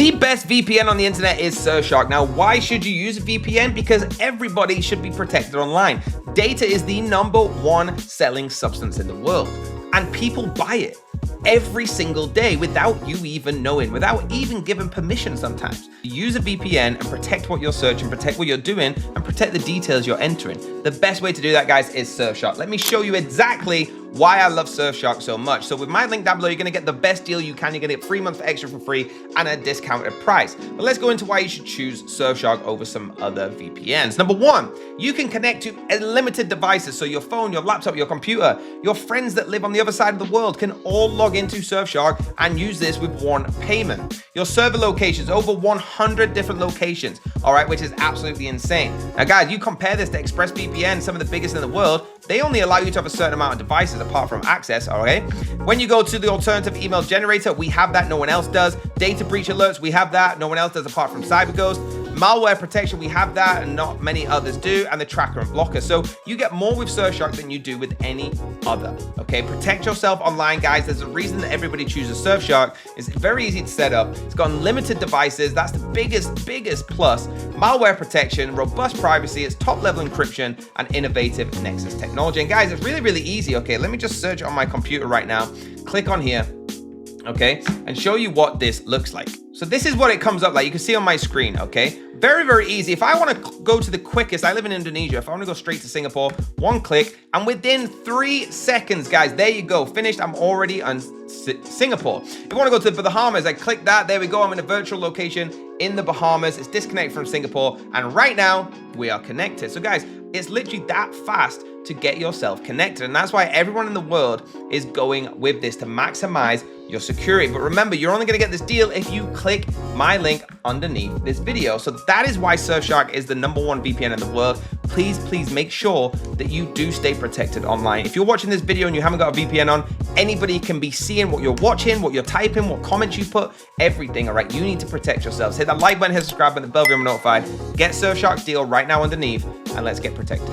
The best VPN on the internet is Surfshark. Now, why should you use a VPN? Because everybody should be protected online. Data is the #1 selling substance in the world, and people buy it every single day without you even knowing, without even giving permission sometimes. Use a VPN and protect what you're searching, protect what you're doing, and protect the details you're entering. The best way to do that, guys, is Surfshark. Let me show you exactly why I love Surfshark so much. So with my link down below, you're gonna get the best deal you can. You're gonna get 3 months extra for free and a discounted price. But let's go into why you should choose Surfshark over some other VPNs. Number 1, you can connect to unlimited devices. So your phone, your laptop, your computer, your friends that live on the other side of the world can all log into Surfshark and use this with one payment. Your server locations, over 100 different locations, all right, which is absolutely insane. Now guys, you compare this to ExpressVPN, some of the biggest in the world, they only allow you to have a certain amount of devices apart from access, okay? When you go to the alternative email generator, we have that, no one else does. Data breach alerts, we have that, no one else does apart from CyberGhost. Malware protection, we have that, and not many others do, and the tracker and blocker. So you get more with Surfshark than you do with any other, okay? Protect yourself online, guys. There's a reason that everybody chooses Surfshark. It's very easy to set up. It's got unlimited devices. That's the biggest plus. Malware protection, robust privacy, it's top-level encryption, and innovative Nexus technology. And guys, it's really easy, okay? Let me just search on my computer right now. Click on here, okay, and show you what this looks like. So this is what it comes up like. You can see on my screen, okay? Very easy. If I want to go to the quickest, I live in Indonesia. If I want to go straight to Singapore, 1 click, and within 3 seconds, guys, there you go. Finished. I'm already on Singapore. If you want to go to the Bahamas, I click that. There we go. I'm in a virtual location in the Bahamas. It's disconnected from Singapore, and right now we are connected. So guys, it's literally that fast to get yourself connected, and that's why everyone in the world is going with this to maximize your security. But remember, you're only going to get this deal if you click my link underneath this video. So that is why Surfshark is the #1 VPN in the world. Please make sure that you do stay protected online. If you're watching this video and you haven't got a VPN on, anybody can be seeing what you're watching, what you're typing, what comments you put, everything, all right? You need to protect yourselves. Hit that like button, hit subscribe button, the bell, be notified. Get Surfshark's deal right now underneath, and let's get protected.